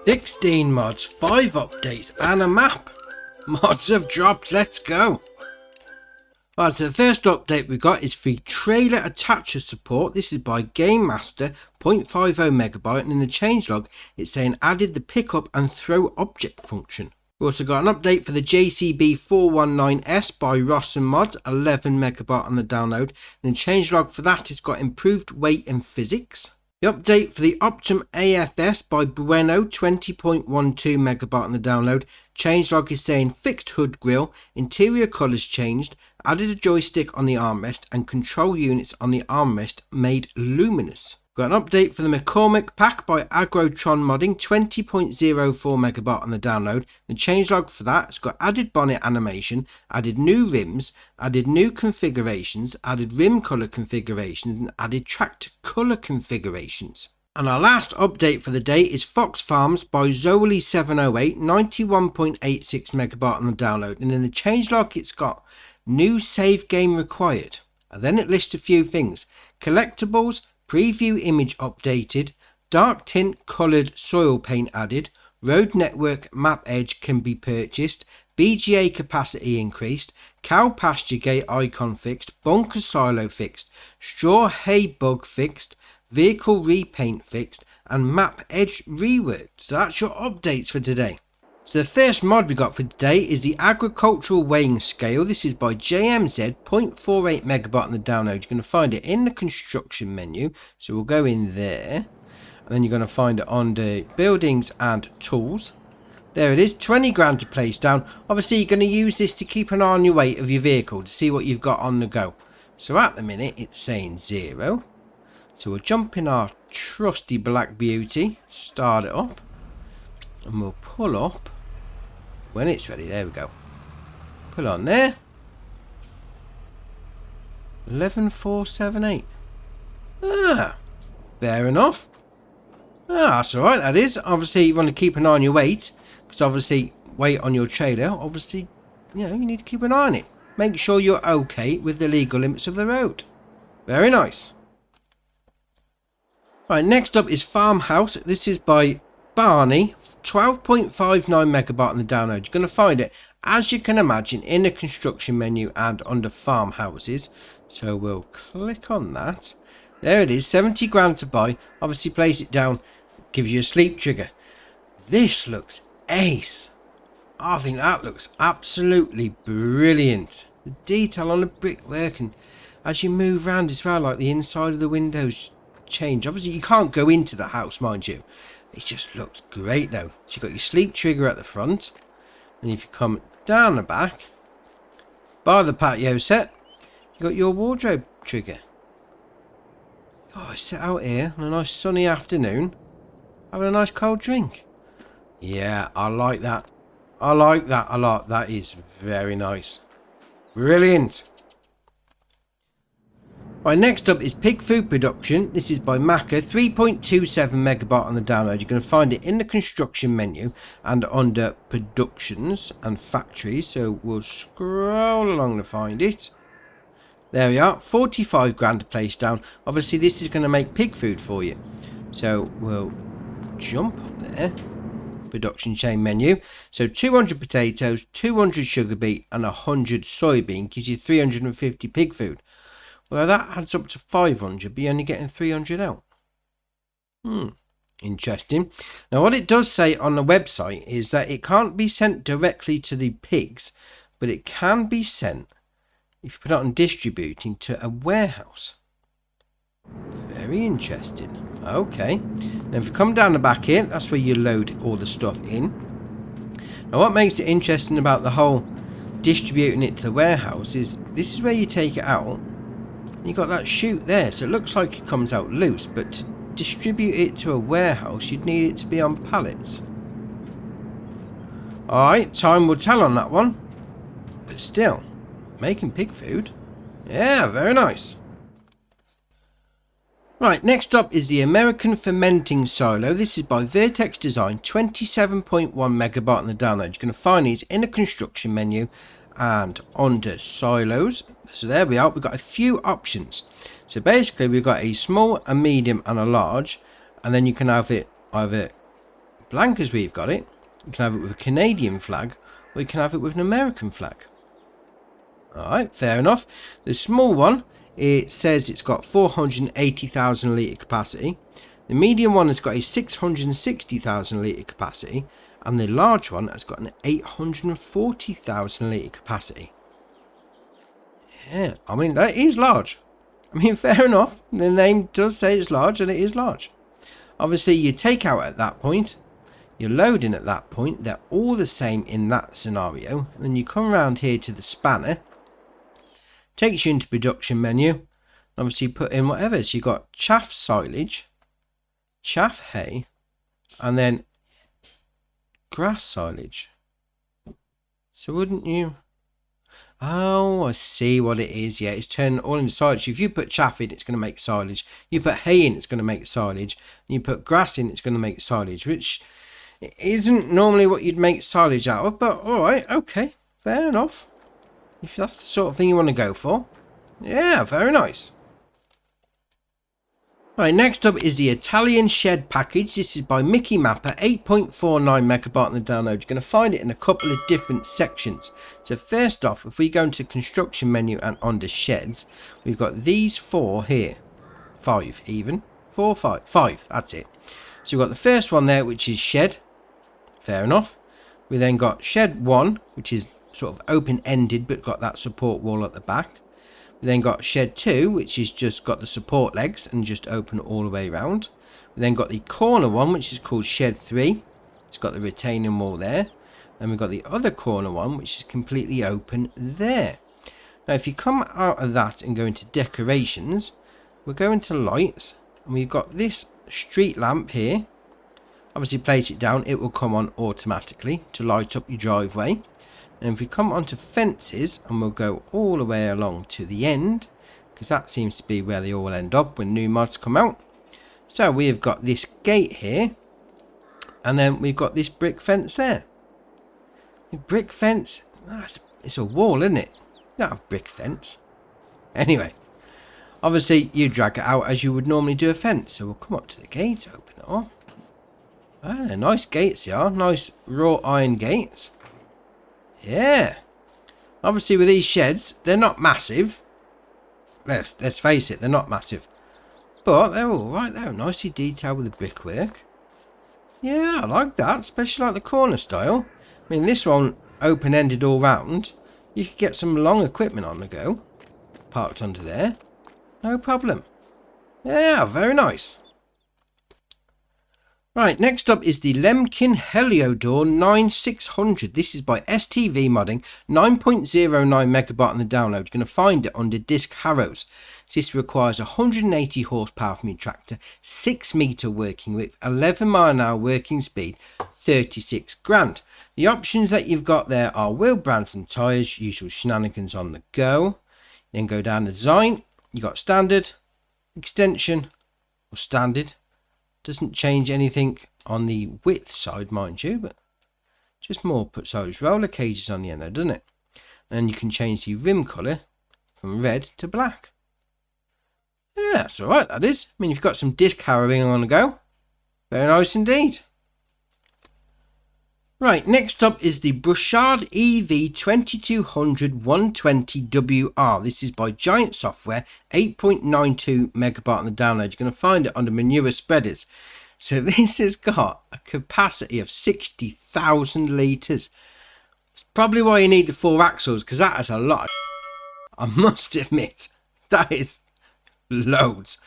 16 mods, 5 updates and a map. Mods have dropped, let's go. Right, so the first update we got is the trailer attacher support. This is by Game Master 0.50 megabyte, and in the changelog it's saying added the pick up and throw object function. We also got an update for the JCB 419S by Ross and Mods, 11 megabyte on the download. And the changelog for that has got improved weight and physics. The update for the Optum AFS by Bueno, 20.12 megabyte on the download. Changelog is saying fixed hood grille, interior colours changed, added a joystick on the armrest and control units on the armrest made luminous. Got an update for the McCormick pack by Aggro modding, 20.04 megabyte on the download. The changelog for that has got added bonnet animation, added new rims, added new configurations, added rim colour configurations and added tracked colour configurations. And our last update for the day is Fox Farms by Zoe708, 91.86 megabyte on the download. And in the changelog it's got new save game required. And then it lists a few things: collectibles, preview image updated, dark tint coloured soil paint added, road network map edge can be purchased, BGA capacity increased, cow pasture gate icon fixed, bunker silo fixed, straw hay bug fixed, vehicle repaint fixed, and map edge reworked. So that's your updates for today. So the first mod we got for today is the agricultural weighing scale. This is by JMZ, 0.48 megabyte on the download. You're going to find it in the construction menu. So we'll go in there. And then you're going to find it on the buildings and tools. There it is, 20 grand to place down. Obviously you're going to use this to keep an eye on your weight of your vehicle to see what you've got on the go. So at the minute it's saying 0. So we'll jump in our trusty Black Beauty, start it up. And we'll pull up when it's ready. There we go. Pull on there. 11478. Fair enough. That's alright, that is. Obviously you want to keep an eye on your weight, because obviously weight on your trailer, obviously, you know, you need to keep an eye on it. Make sure you're okay with the legal limits of the road. Very nice. Right, next up is Farmhouse. This is by Barney, 12.59 megabyte on the download. You're going to find it, as you can imagine, in the construction menu and under farmhouses. So we'll click on that. There it is, 70 grand to buy. Obviously place it down, gives you a sleep trigger. This looks ace. I think that looks absolutely brilliant. The detail on the brickwork, and as you move around as well, like the inside of the windows change. Obviously you can't go into the house, mind you. It just looks great though. So you've got your sleep trigger at the front, and if you come down the back by the patio set, you've got your wardrobe trigger. Oh, I sit out here on a nice sunny afternoon having a nice cold drink. Yeah, I like that. I like that a lot. That is very nice. Brilliant. Right, next up is Pig Food Production. This is by Macca, 3.27 megabyte on the download. You're going to find it in the construction menu and under productions and factories. So we'll scroll along to find it. There we are, 45 grand to place down. Obviously this is going to make pig food for you. So we'll jump up there. Production chain menu. So 200 potatoes, 200 sugar beet and 100 soybean gives you 350 pig food. Well, that adds up to 500, but you're only getting 300 out. Interesting. Now, what it does say on the website is that it can't be sent directly to the pigs, but it can be sent, if you put it on distributing, to a warehouse. Very interesting. Okay. Now, if you come down the back here, that's where you load all the stuff in. Now, what makes it interesting about the whole distributing it to the warehouse is this is where you take it out. You got that chute there, so it looks like it comes out loose, but to distribute it to a warehouse you'd need it to be on pallets. Alright, time will tell on that one, but still, making pig food, yeah, very nice. Right, next up is the American Fermenting Silo. This is by Vertex Design, 27.1 megabyte on the download. You're going to find these in the construction menu and under silos. So there we are, we've got a few options. So basically we've got a small, a medium and a large, and then you can have it either blank as we've got it. You can have it with a Canadian flag, or you can have it with an American flag. Alright, fair enough. The small one, it says it's got 480,000 litre capacity. The medium one has got a 660,000 litre capacity. And the large one has got an 840,000 litre capacity. Yeah, I mean, that is large. I mean, fair enough. The name does say it's large, and it is large. Obviously, you take out at that point. You're loading at that point. They're all the same in that scenario. And then you come around here to the spanner. Takes you into production menu. Obviously, put in whatever. So you've got chaff silage, chaff hay, and then grass silage. So wouldn't you... Oh, I see what it is. Yeah, it's turning all into silage. If you put chaff in, it's going to make silage. You put hay in, it's going to make silage. And you put grass in, it's going to make silage, which isn't normally what you'd make silage out of. But alright, okay, fair enough. If that's the sort of thing you want to go for. Yeah, very nice. Right, next up is the Italian Shed package. This is by Mickey Mapper, 8.49 megabyte on the download. You're going to find it in a couple of different sections. So first off, if we go into the construction menu and under sheds, we've got these four here. 5 even. 4, 5. 5, that's it. So we've got the first one there, which is shed. Fair enough. We then got shed 1, which is sort of open-ended, but got that support wall at the back. We then got shed 2, which is just got the support legs and just open all the way around. We then got the corner one, which is called shed 3. It's got the retaining wall there. And we've got the other corner one, which is completely open there. Now, if you come out of that and go into decorations, we'll go into lights. And we've got this street lamp here. Obviously, place it down, it will come on automatically to light up your driveway. And if we come onto fences, and we'll go all the way along to the end, because that seems to be where they all end up when new mods come out. So we have got this gate here, and then we've got this brick fence there. The brick fence, it's a wall, isn't it? You don't have brick fence. Anyway, obviously you drag it out as you would normally do a fence. So we'll come up to the gate, open it up. Oh, they're nice gates, they are. Nice wrought iron gates. Yeah, obviously with these sheds, they're not massive. Let's face it, they're not massive, but they're all right. They're nicely detailed with the brickwork. Yeah, I like that, especially like the corner style. I mean, this one open-ended all round. You could get some long equipment on the go, parked under there, no problem. Yeah, very nice. Right, next up is the Lemkin Heliodor 9600. This is by STV Modding, 9.09 megabyte on the download. You're going to find it under Disc Harrows. This requires 180 horsepower from your tractor, 6 meter working width, 11 mile an hour working speed, 36 grand. The options that you've got there are wheel brands and tyres, usual shenanigans on the go. Then go down the design. You got standard, extension, or standard. Doesn't change anything on the width side, mind you, but just more puts those roller cages on the end there, doesn't it? And you can change the rim colour from red to black. Yeah, that's alright, that is. I mean, you've got some disc harrowing on the go. Very nice indeed. Right, next up is the Brachard EV 2200 120WR. This is by Giant Software, 8.92 megabyte on the download. You're going to find it under manure spreaders. So this has got a capacity of 60,000 litres. It's probably why you need the 4 axles, because that is a lot. I must admit, that is loads.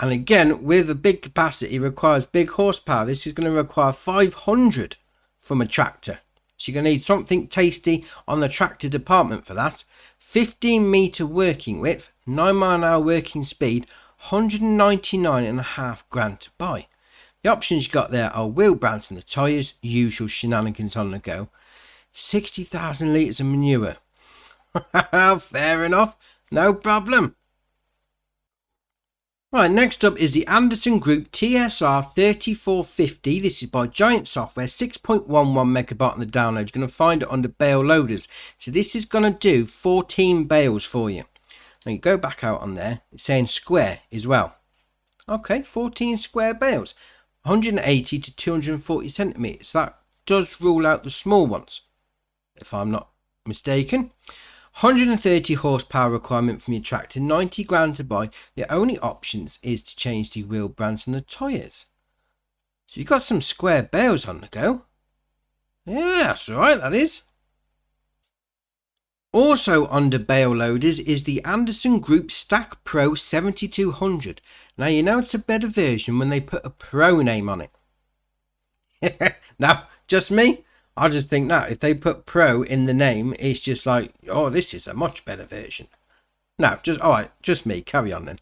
And again, with a big capacity, requires big horsepower. This is going to require 500 from a tractor. So you're going to need something tasty on the tractor department for that. 15 meter working width, 9 mile an hour working speed, 199.5 grand to buy. The options you got there are wheel brands and the tyres, usual shenanigans on the go. 60,000 litres of manure. Fair enough, no problem. Right, next up is the Anderson Group TSR 3450. This is by Giant Software, 6.11 megabyte on the download. You're going to find it under bale loaders. So this is going to do 14 bales for you. Now you go back out on there. It's saying square as well. Okay, 14 square bales. 180 to 240 centimeters. That does rule out the small ones, if I'm not mistaken. 130 horsepower requirement from your tractor, 90 grand to buy. The only options is to change the wheel brands and the tyres. So you've got some square bales on the go. Yeah, that's alright, that is. Also under bale loaders is the Anderson Group Stack Pro 7200. Now you know it's a better version when they put a Pro name on it. Now, just me? I just think that if they put Pro in the name, it's just like, oh, this is a much better version. No, just me. Carry on then.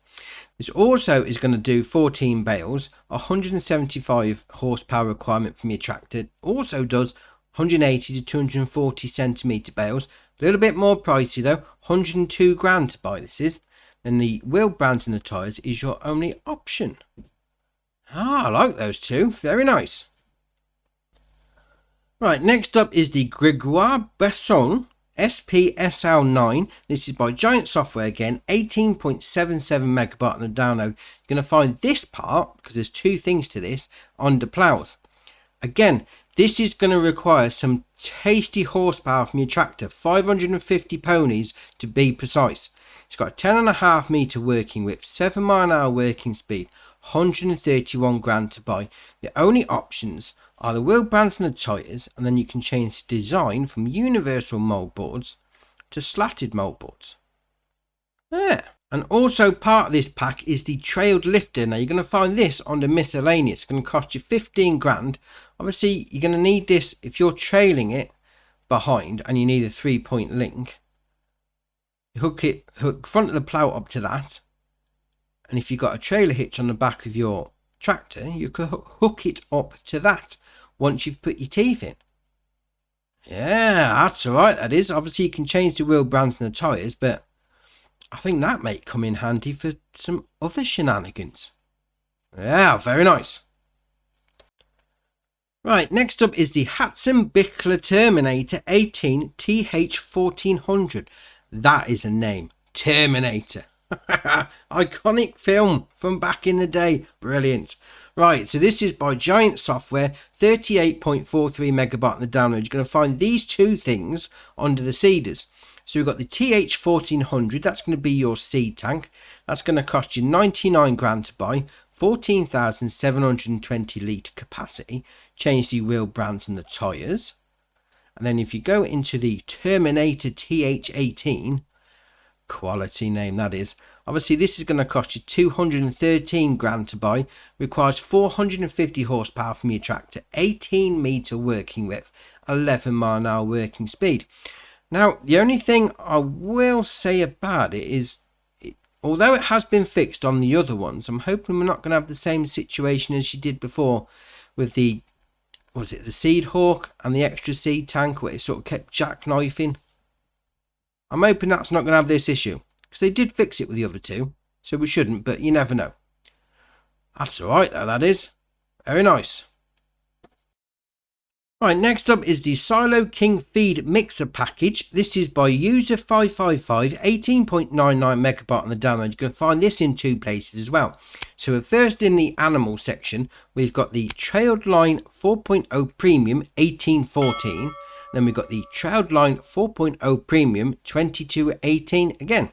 This also is going to do 14 bales, 175 horsepower requirement from your tractor. Also does 180 to 240 centimeter bales. A little bit more pricey though, 102 grand to buy this is. Then the wheel brands and the tyres is your only option. I like those two. Very nice. Right, next up is the Gregoire Besson SPSL9. This is by Giant Software again, 18.77 megabyte on the download. You're going to find this part, because there's two things to this, under plows. Again, this is going to require some tasty horsepower from your tractor, 550 ponies to be precise. It's got a 10.5 meter working width, 7 mile an hour working speed, 131 grand to buy. The only options are the wheel brands and the tyres, and then you can change the design from universal mould boards to slatted mould boards. Yeah. And also part of this pack is the trailed lifter. Now you're going to find this on the miscellaneous. It's going to cost you 15 grand. Obviously you're going to need this if you're trailing it behind and you need a 3-point link. Hook front of the plough up to that, and if you've got a trailer hitch on the back of your tractor, you could hook it up to that once you've put your teeth in. Yeah, that's alright, that is. Obviously you can change the wheel brands and the tyres, but I think that may come in handy for some other shenanigans. Yeah, very nice. Right, next up is the Kuhn Terminator 18 TH1400. That is a name. Terminator. Iconic film from back in the day. Brilliant. Right, so this is by Giant Software, 38.43 megabyte on the download. You're going to find these two things under the seeders. So we've got the TH1400. That's going to be your seed tank. That's going to cost you 99 grand to buy. 14,720 litre capacity. Change the wheel brands and the tyres. And then if you go into the Terminator TH18, quality name that is, obviously this is going to cost you 213 grand to buy. Requires 450 horsepower from your tractor, 18 meter working width, 11 mile an hour working speed. Now the only thing I will say about it is, although it has been fixed on the other ones, I'm hoping we're not going to have the same situation as you did before with the, was it the Seed Hawk and the extra seed tank where it sort of kept jackknifing. I'm hoping that's not going to have this issue, because they did fix it with the other two, so we shouldn't, but you never know. That's alright though, that is. Very nice. Right, next up is the Silo King Feed Mixer Package. This is by User555, 18.99 megabyte on the download. You can find this in two places as well. So first in the animal section, we've got the Trailed Line 4.0 Premium 1814. Then we've got the Trailed Line 4.0 Premium 2218 again.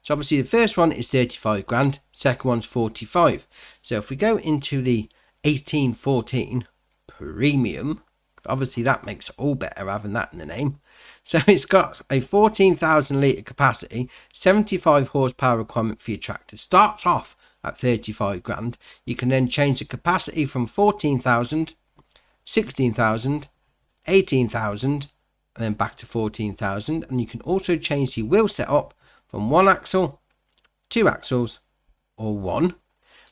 So obviously the first one is 35 grand, second one's 45. So if we go into the 1814 Premium, obviously that makes it all better having that in the name. So it's got a 14,000 litre capacity, 75 horsepower requirement for your tractor. Starts off at 35 grand. You can then change the capacity from 14,000, 16,000, 18,000, and then back to 14,000. And you can also change the wheel setup from 1 axle, 2 axles, or 1.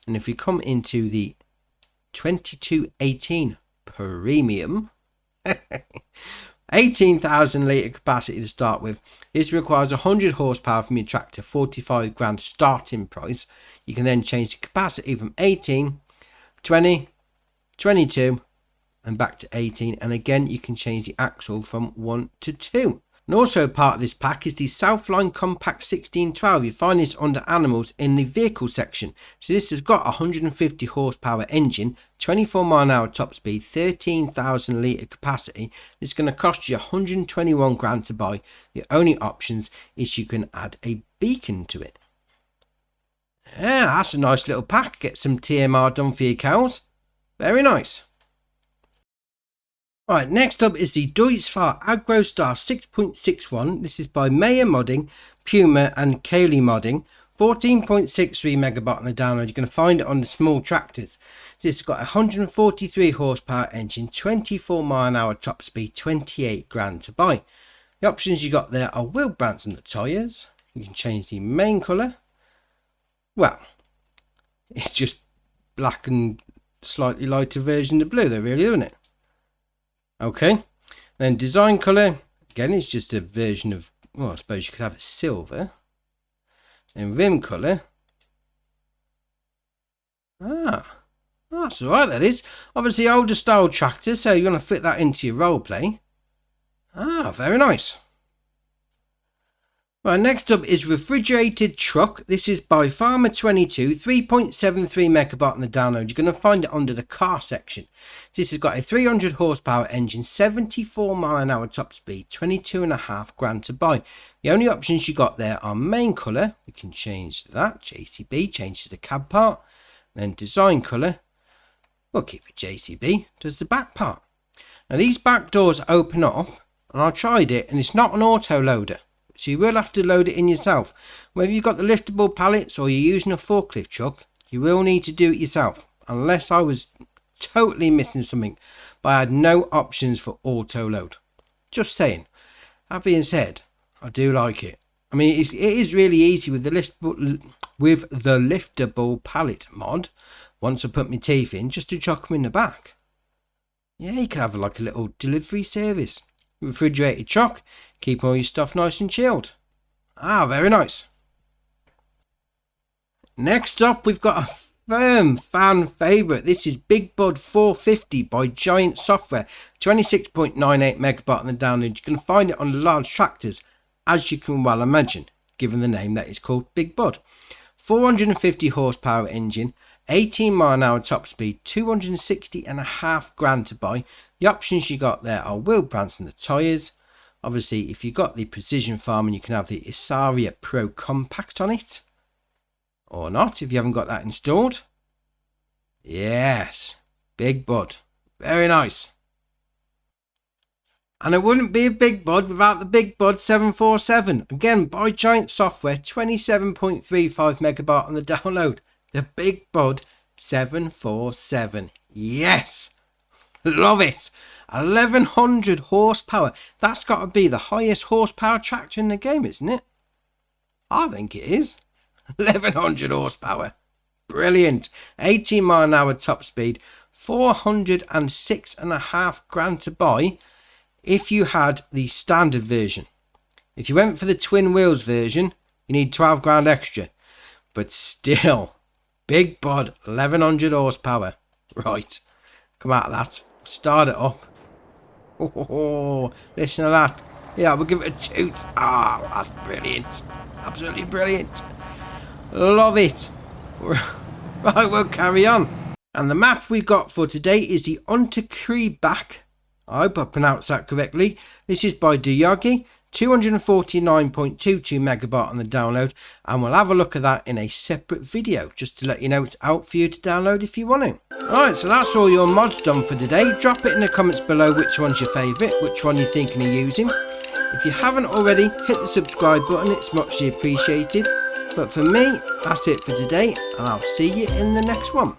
And if we come into the 2218 Premium, 18,000 litre capacity to start with. This requires 100 horsepower from your tractor, 45 grand starting price. You can then change the capacity from 18, 20, 22 and back to 18, and again you can change the axle from 1 to 2. And also part of this pack is the Southline Compact 1612. You find this under animals in the vehicle section. So this has got a 150 horsepower engine, 24 mile an hour top speed, 13,000 litre capacity. It's going to cost you 121 grand to buy. The only options is you can add a beacon to it. Yeah, that's a nice little pack. Get some TMR done for your cows. Very nice. Right, next up is the Deutz-Fahr Aggro Star 6.61. This is by Mayer Modding, Puma and Kaylee Modding. 14.63 megabyte on the download. You're going to find it on the small tractors. This has got a 143 horsepower engine, 24 mile an hour top speed, 28 grand to buy. The options you got there are wheel brands on the tyres. You can change the main colour. Well, it's just black and slightly lighter version of blue though, really, isn't it? Okay, then design colour, again it's just a version of, well, I suppose you could have it silver. Then rim colour, that's alright, that is. Obviously older style tractor, so you're going to fit that into your role play. Very nice. Right, next up is refrigerated truck. This is by Farmer 22, 3.73 megabyte on the download. You're going to find it under the car section. This has got a 300 horsepower engine, 74 mile an hour top speed, 22.5 grand to buy. The only options you got there are main colour. We can change that. JCB changes the cab part. Then design colour. We'll keep it JCB. Does the back part. Now these back doors open up, and I tried it, and it's not an auto loader. So you will have to load it in yourself. Whether you've got the liftable pallets or you're using a forklift truck, you will need to do it yourself. Unless I was totally missing something. But I had no options for auto load. Just saying. That being said, I do like it. I mean, it is really easy with the liftable pallet mod. Once I put my teeth in, just to chuck them in the back. Yeah, you can have like a little delivery service. Refrigerated truck. Keep all your stuff nice and chilled. Very nice. Next up, we've got a firm fan favourite. This is Big Bud 450 by Giant Software. 26.98 megabyte on the download. You can find it on the large tractors, as you can well imagine, given the name that is called Big Bud. 450 horsepower engine, 18 mile an hour top speed, 260.5 grand to buy. The options you got there are wheel brands and the tyres. Obviously, if you've got the Precision Farming, you can have the Isaria Pro Compact on it. Or not, if you haven't got that installed. Yes, Big Bud. Very nice. And it wouldn't be a Big Bud without the Big Bud 747. Again, by Giant Software, 27.35 megabyte on the download. The Big Bud 747. Yes! Love it! 1100 horsepower. That's got to be the highest horsepower tractor in the game, isn't it? I think it is. 1100 horsepower. Brilliant. 18 mile an hour top speed. 406.5 grand to buy if you had the standard version. If you went for the twin wheels version, you need 12 grand extra. But still, Big Bud, 1100 horsepower. Right, come out of that. Start it up. Oh, listen to that. Yeah, we'll give it a toot. That's brilliant. Absolutely brilliant. Love it. Right, we'll carry on. And the map we got for today is the Unterkreebach. I hope I pronounced that correctly. This is by Duyogi. 249.22 megabyte on the download, and we'll have a look at that in a separate video just to let you know it's out for you to download if you want to. Alright, so that's all your mods done for today. Drop it in the comments below which one's your favourite, which one you're thinking of using. If you haven't already, hit the subscribe button, it's muchly appreciated. But for me, that's it for today, and I'll see you in the next one.